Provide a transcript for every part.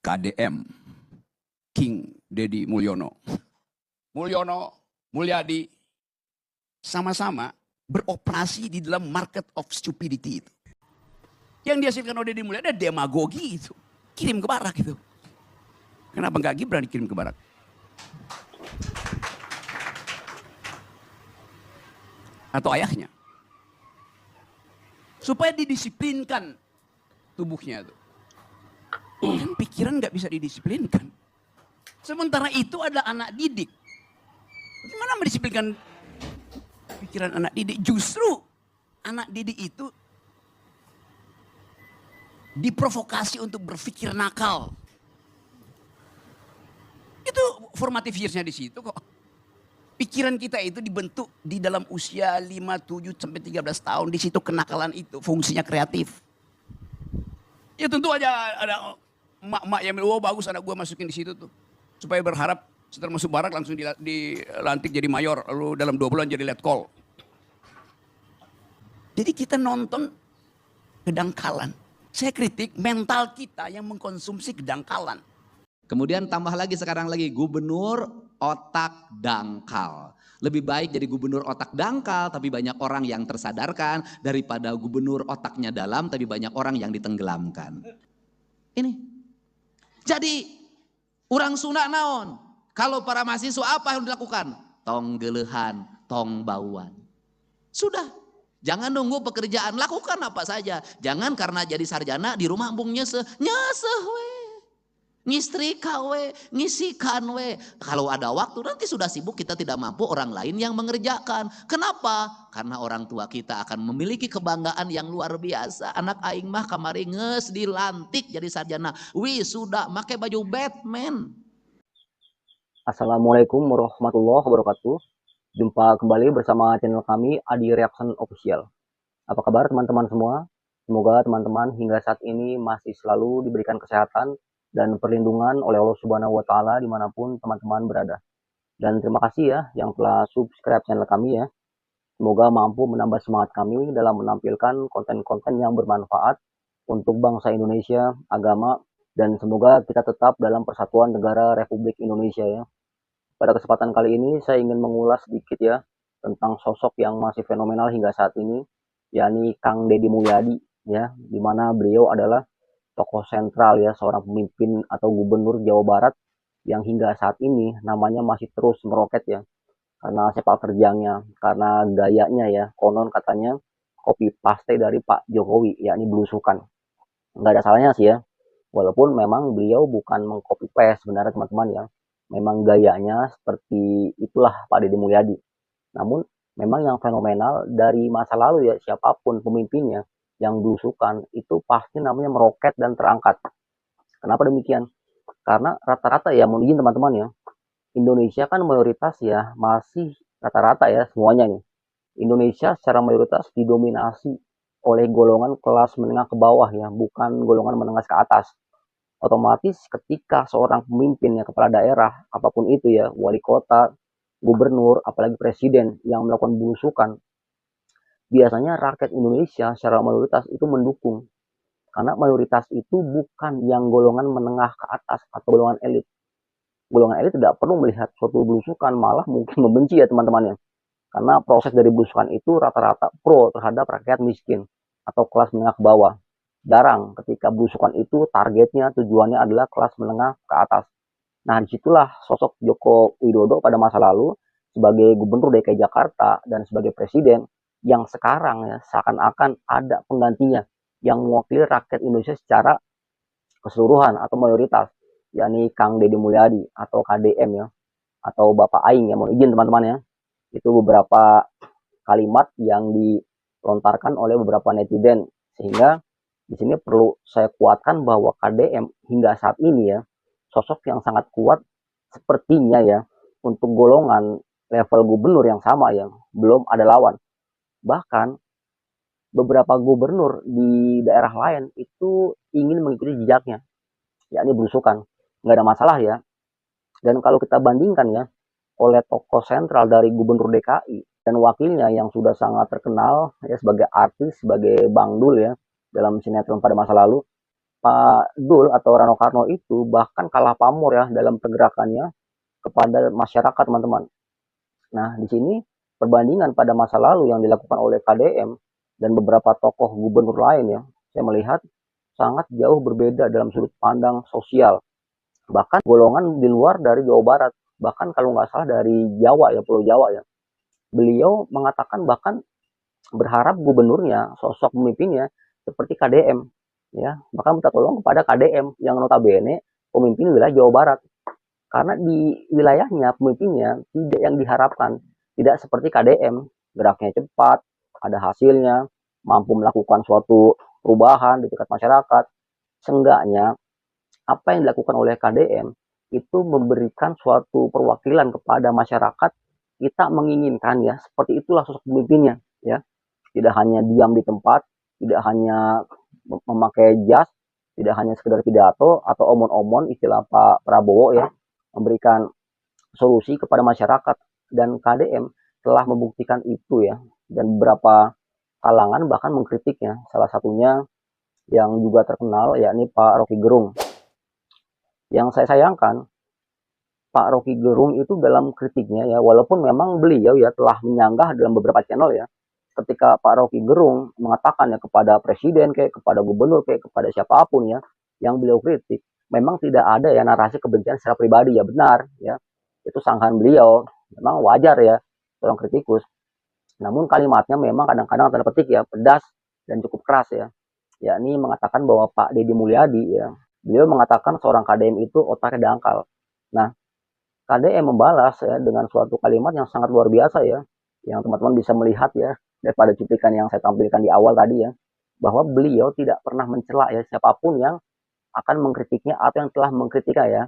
KDM, King Deddy Mulyono. Mulyono, Mulyadi, sama-sama beroperasi di dalam market of stupidity itu. Yang dihasilkan oleh Deddy Mulyadi ada demagogi itu. Kirim ke barak itu. Kenapa nggak Gibran dikirim ke barak? Atau ayahnya. Supaya didisiplinkan tubuhnya itu. Kan pikiran nggak bisa didisiplinkan. Sementara itu ada anak didik. Gimana mendisiplinkan pikiran anak didik? Justru anak didik itu diprovokasi untuk berpikir nakal. Itu formative years-nya di situ kok. Pikiran kita itu dibentuk di dalam usia 5, 7 sampai 13 tahun. Di situ kenakalan itu fungsinya kreatif. Ya tentu aja ada emak-emak yang bilang, oh bagus anak gue masukin di situ tuh. Supaya berharap setelah masuk barak langsung dilantik jadi mayor. Lalu dalam 2 bulan jadi letkol. Jadi kita nonton kedangkalan. Saya kritik mental kita yang mengkonsumsi kedangkalan. Kemudian tambah lagi sekarang lagi gubernur otak dangkal. Lebih baik jadi gubernur otak dangkal tapi banyak orang yang tersadarkan daripada gubernur otaknya dalam tapi banyak orang yang ditenggelamkan. Ini. Jadi orang Sunda naon? Kalau para mahasiswa apa yang dilakukan? Tong gelehan, tong bauan. Sudah. Jangan nunggu pekerjaan, lakukan apa saja. Jangan karena jadi sarjana di rumah embung nyeseh we. Ngistrika we, ngisikan we. Kalau ada waktu nanti sudah sibuk kita tidak mampu orang lain yang mengerjakan. Kenapa? Karena orang tua kita akan memiliki kebanggaan yang luar biasa. Anak aing mah kamari geus dilantik jadi sarjana. Sudah make baju Batman. Assalamualaikum warahmatullahi wabarakatuh. Jumpa kembali bersama channel kami Adi Reaction Official. Apa kabar teman-teman semua? Semoga teman-teman hingga saat ini masih selalu diberikan kesehatan dan perlindungan oleh Allah Subhanahu wa Ta'ala dimanapun teman-teman berada. Dan terima kasih ya yang telah subscribe channel kami ya. Semoga mampu menambah semangat kami dalam menampilkan konten-konten yang bermanfaat untuk bangsa Indonesia, agama, dan semoga kita tetap dalam persatuan negara Republik Indonesia ya. Pada kesempatan kali ini saya ingin mengulas sedikit ya tentang sosok yang masih fenomenal hingga saat ini, yakni Kang Deddy Mulyadi ya, di mana beliau adalah tokoh sentral ya, seorang pemimpin atau gubernur Jawa Barat yang hingga saat ini namanya masih terus meroket ya, karena sepak terjangnya, karena gayanya ya, konon katanya copy paste dari Pak Jokowi, yakni belusukan. Nggak ada salahnya sih ya, walaupun memang beliau bukan mengcopy paste sebenarnya teman-teman ya, memang gayanya seperti itulah Pak Deddy Mulyadi. Namun memang yang fenomenal dari masa lalu ya, siapapun pemimpinnya yang belusukan itu pasti namanya meroket dan terangkat. Kenapa demikian? Karena rata-rata ya, mohon izin teman-teman ya, Indonesia kan mayoritas ya, masih rata-rata ya semuanya nih. Indonesia secara mayoritas didominasi oleh golongan kelas menengah ke bawah ya, bukan golongan menengah ke atas. Otomatis ketika seorang pemimpin ya, kepala daerah, apapun itu ya, wali kota, gubernur, apalagi presiden yang melakukan belusukan, biasanya rakyat Indonesia secara mayoritas itu mendukung. Karena mayoritas itu bukan yang golongan menengah ke atas atau golongan elit. Golongan elit tidak perlu melihat suatu belusukan, malah mungkin membenci ya teman-teman ya. Karena proses dari belusukan itu rata-rata pro terhadap rakyat miskin atau kelas menengah ke bawah. Jarang ketika belusukan itu targetnya, tujuannya adalah kelas menengah ke atas. Nah disitulah sosok Joko Widodo pada masa lalu sebagai gubernur DKI Jakarta dan sebagai presiden yang sekarang ya seakan-akan ada penggantinya yang mewakili rakyat Indonesia secara keseluruhan atau mayoritas, yakni Kang Deddy Mulyadi atau KDM ya, atau Bapak Aing ya, mohon izin teman-teman ya. Itu beberapa kalimat yang dilontarkan oleh beberapa netizen, sehingga di sini perlu saya kuatkan bahwa KDM hingga saat ini ya sosok yang sangat kuat sepertinya ya, untuk golongan level gubernur yang sama yang belum ada lawan. Bahkan beberapa gubernur di daerah lain itu ingin mengikuti jejaknya, yakni belusukan. Nggak ada masalah ya. Dan kalau kita bandingkan ya, oleh tokoh sentral dari gubernur DKI dan wakilnya yang sudah sangat terkenal ya sebagai artis, sebagai Bang Dul ya dalam sinetron pada masa lalu, Pak Dul atau Rano Karno itu bahkan kalah pamor ya dalam pergerakannya kepada masyarakat, teman-teman. Nah, di sini perbandingan pada masa lalu yang dilakukan oleh KDM dan beberapa tokoh gubernur lain ya, saya melihat sangat jauh berbeda dalam sudut pandang sosial. Bahkan golongan di luar dari Jawa Barat, bahkan kalau nggak salah dari Jawa ya, Pulau Jawa ya. Beliau mengatakan bahkan berharap gubernurnya, sosok pemimpinnya seperti KDM ya. Bahkan minta tolong kepada KDM yang notabene pemimpin wilayah Jawa Barat. Karena di wilayahnya pemimpinnya tidak yang diharapkan, tidak seperti KDM, geraknya cepat, ada hasilnya, mampu melakukan suatu perubahan di tingkat masyarakat. Seenggaknya apa yang dilakukan oleh KDM itu memberikan suatu perwakilan kepada masyarakat. Kita menginginkan ya, seperti itulah sosok pemimpinnya ya. Tidak hanya diam di tempat, tidak hanya memakai jas, tidak hanya sekedar pidato atau omon-omon istilah Pak Prabowo ya, memberikan solusi kepada masyarakat. Dan KDM telah membuktikan itu ya, dan beberapa kalangan bahkan mengkritiknya. Salah satunya yang juga terkenal yakni Pak Rocky Gerung. Yang saya sayangkan, Pak Rocky Gerung itu dalam kritiknya ya, walaupun memang beliau ya telah menyanggah dalam beberapa channel ya, ketika Pak Rocky Gerung mengatakan ya kepada presiden kayak kepada gubernur kayak kepada siapapun ya yang beliau kritik, memang tidak ada ya narasi kebencian secara pribadi ya, benar ya, itu sanggahan beliau, memang wajar ya seorang kritikus. Namun kalimatnya memang kadang-kadang tanda petik ya pedas dan cukup keras ya, yakni mengatakan bahwa Pak Deddy Mulyadi ya, beliau mengatakan seorang KDM itu otaknya dangkal. Nah, KDM membalas ya dengan suatu kalimat yang sangat luar biasa ya, yang teman-teman bisa melihat ya daripada cuplikan yang saya tampilkan di awal tadi ya, bahwa beliau tidak pernah mencela ya siapapun yang akan mengkritiknya atau yang telah mengkritiknya ya,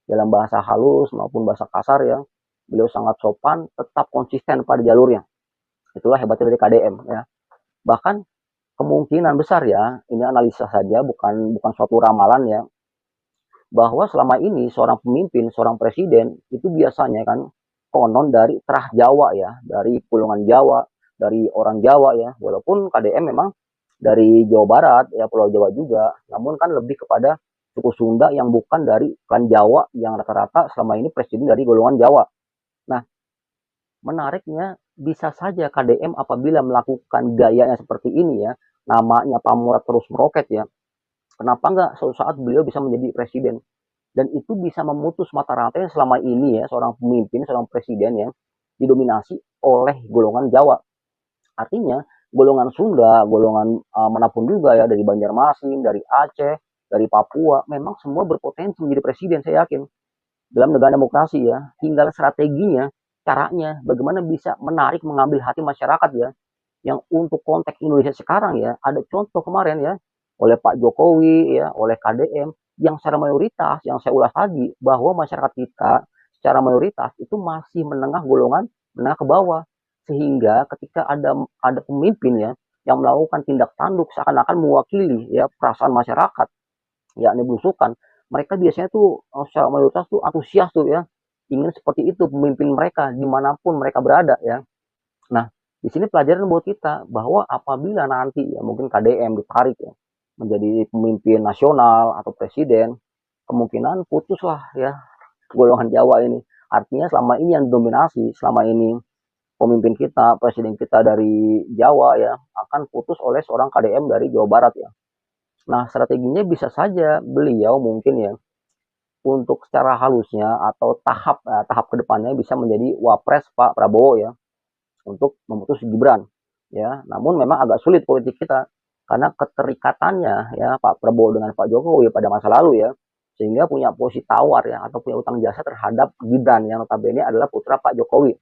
dalam bahasa halus maupun bahasa kasar ya, beliau sangat sopan, tetap konsisten pada jalurnya. Itulah hebatnya dari KDM ya. Bahkan kemungkinan besar ya, ini analisa saja, bukan suatu ramalan ya, bahwa selama ini seorang pemimpin, seorang presiden itu biasanya kan konon dari terah Jawa ya, dari Pulungan Jawa, dari orang Jawa ya, walaupun KDM memang dari Jawa Barat ya, Pulau Jawa juga, namun kan lebih kepada suku Sunda yang bukan dari klan Jawa yang rata-rata selama ini presiden dari golongan Jawa. Nah, menariknya bisa saja KDM apabila melakukan gayanya seperti ini ya, namanya pamor terus meroket ya, kenapa enggak suatu saat beliau bisa menjadi presiden, dan itu bisa memutus mata rantai selama ini ya, seorang pemimpin, seorang presiden yang didominasi oleh golongan Jawa. Artinya golongan Sunda, golongan manapun juga ya, dari Banjarmasin, dari Aceh, dari Papua, memang semua berpotensi menjadi presiden, saya yakin. Dalam negara demokrasi ya, tinggal strateginya, caranya, bagaimana bisa menarik, mengambil hati masyarakat ya. Yang untuk konteks Indonesia sekarang ya, ada contoh kemarin ya, oleh Pak Jokowi ya, oleh KDM, yang secara mayoritas, yang saya ulas tadi, bahwa masyarakat kita secara mayoritas itu masih menengah, golongan menengah ke bawah. Sehingga ketika ada pemimpin ya yang melakukan tindak tanduk seakan-akan mewakili ya perasaan masyarakat, yakni belusukan, mereka biasanya tuh secara mayoritas tuh antusias tuh ya, ingin seperti itu pemimpin mereka dimanapun mereka berada ya. Nah, di sini pelajaran buat kita bahwa apabila nanti ya mungkin KDM ditarik ya menjadi pemimpin nasional atau presiden, kemungkinan putuslah ya golongan Jawa ini. Artinya selama ini yang dominasi, selama ini pemimpin kita, presiden kita dari Jawa ya, akan putus oleh seorang KDM dari Jawa Barat ya. Nah, strateginya bisa saja beliau mungkin ya untuk secara halusnya atau tahap kedepannya bisa menjadi wapres Pak Prabowo ya, untuk memutus Gibran ya. Namun memang agak sulit politik kita karena keterikatannya ya Pak Prabowo dengan Pak Jokowi pada masa lalu ya, sehingga punya posisi tawar ya atau punya utang jasa terhadap Gibran yang notabene adalah putra Pak Jokowi.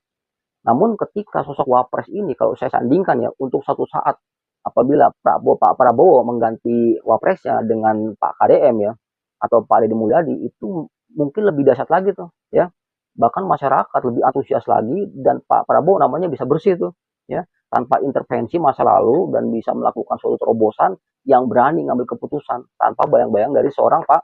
Namun ketika sosok wapres ini kalau saya sandingkan ya, untuk satu saat apabila Pak Prabowo mengganti wapresnya dengan Pak KDM ya atau Pak Deddy Mulyadi, itu mungkin lebih dahsyat lagi tuh ya. Bahkan masyarakat lebih antusias lagi dan Pak Prabowo namanya bisa bersih tuh ya, tanpa intervensi masa lalu, dan bisa melakukan suatu terobosan yang berani ngambil keputusan tanpa bayang-bayang dari seorang Pak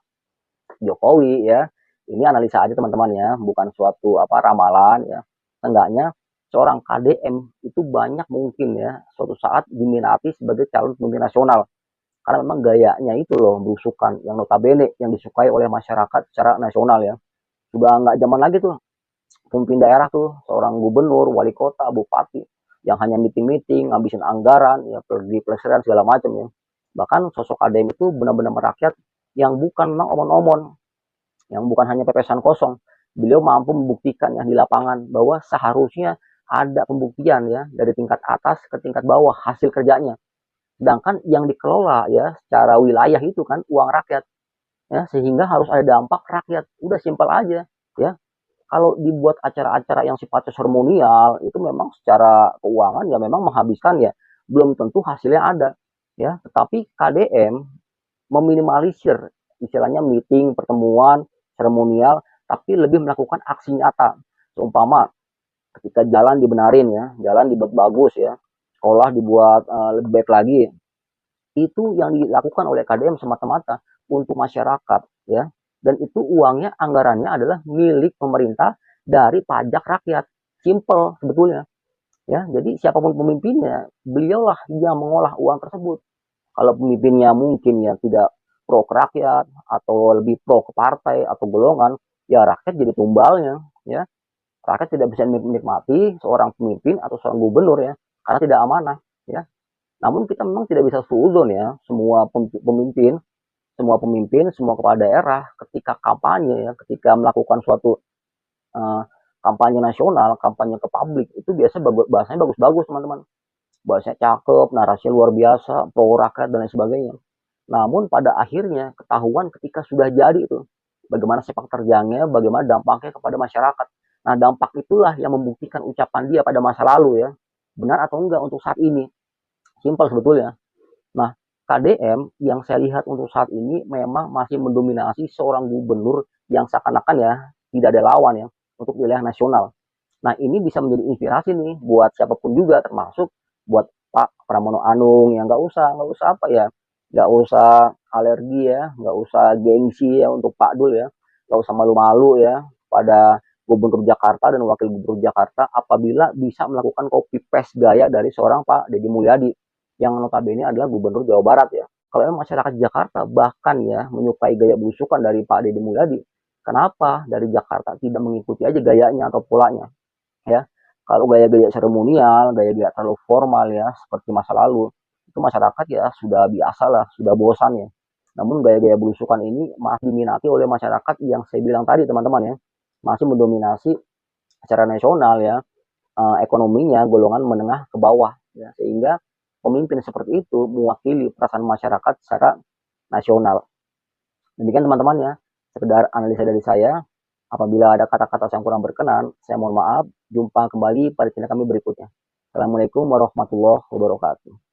Jokowi ya. Ini analisa aja teman-teman ya, bukan suatu ramalan ya. Enggaknya seorang KDM itu banyak mungkin ya suatu saat diminati sebagai calon pemimpin nasional. Karena memang gayanya itu loh berusukan yang notabene yang disukai oleh masyarakat secara nasional ya. Sudah nggak zaman lagi tuh pemimpin daerah tuh, seorang gubernur, wali kota, bupati, yang hanya meeting-meeting, ngabisin anggaran, ya pergi pelesiran segala macam ya. Bahkan sosok ADM itu benar-benar merakyat yang bukan memang omon-omon, yang bukan hanya pepesan kosong. Beliau mampu membuktikan yang di lapangan bahwa seharusnya ada pembuktian ya dari tingkat atas ke tingkat bawah hasil kerjanya. Sedangkan yang dikelola ya secara wilayah itu kan uang rakyat ya sehingga harus ada dampak rakyat. Udah simpel aja ya. Kalau dibuat acara-acara yang sifatnya seremonial itu memang secara keuangan ya memang menghabiskan ya belum tentu hasilnya ada ya tetapi KDM meminimalisir istilahnya meeting pertemuan seremonial tapi lebih melakukan aksi nyata seumpama ketika jalan dibenarin ya jalan dibuat bagus ya sekolah dibuat lebih baik lagi itu yang dilakukan oleh KDM semata-mata untuk masyarakat ya dan itu uangnya anggarannya adalah milik pemerintah dari pajak rakyat simple sebetulnya ya jadi siapapun pemimpinnya beliaulah yang mengolah uang tersebut kalau pemimpinnya mungkin ya tidak pro ke rakyat atau lebih pro ke partai atau golongan ya rakyat jadi tumbalnya ya rakyat tidak bisa menikmati seorang pemimpin atau seorang gubernur ya karena tidak amanah ya namun kita memang tidak bisa suzon ya semua pemimpin, semua kepala daerah ketika kampanye ya, ketika melakukan suatu uh, kampanye nasional, kampanye ke publik itu biasa bahasanya bagus-bagus teman-teman. Bahasanya cakep, narasinya luar biasa, pro rakyat dan lain sebagainya. Namun pada akhirnya ketahuan ketika sudah jadi itu bagaimana sepak terjangnya, bagaimana dampaknya kepada masyarakat. Nah, dampak itulah yang membuktikan ucapan dia pada masa lalu ya. Benar atau enggak untuk saat ini. Simpel sebetulnya. Nah, KDM yang saya lihat untuk saat ini memang masih mendominasi seorang gubernur yang seakan-akan ya tidak ada lawan ya untuk wilayah nasional. Nah, ini bisa menjadi inspirasi nih buat siapapun juga termasuk buat Pak Pramono Anung yang nggak usah apa ya, nggak usah alergi ya, nggak usah gengsi ya untuk Pak Dul ya, nggak usah malu-malu ya pada Gubernur Jakarta dan Wakil Gubernur Jakarta apabila bisa melakukan copy paste gaya dari seorang Pak Deddy Mulyadi yang notabene adalah Gubernur Jawa Barat ya. Kalau emang masyarakat Jakarta bahkan ya menyukai gaya belusukan dari Pak Deddy Mulyadi, kenapa dari Jakarta tidak mengikuti aja gayanya atau polanya ya? Kalau gaya-gaya seremonial, gaya-gaya terlalu formal ya seperti masa lalu, itu masyarakat ya sudah biasa lah, sudah bosan ya. Namun gaya-gaya belusukan ini masih diminati oleh masyarakat yang saya bilang tadi teman-teman ya, masih mendominasi secara nasional ya ekonominya golongan menengah ke bawah ya sehingga pemimpin seperti itu mewakili perasaan masyarakat secara nasional. Demikian teman-teman ya, sekedar analisa dari saya. Apabila ada kata-kata yang kurang berkenan, saya mohon maaf. Jumpa kembali pada channel kami berikutnya. Assalamualaikum warahmatullahi wabarakatuh.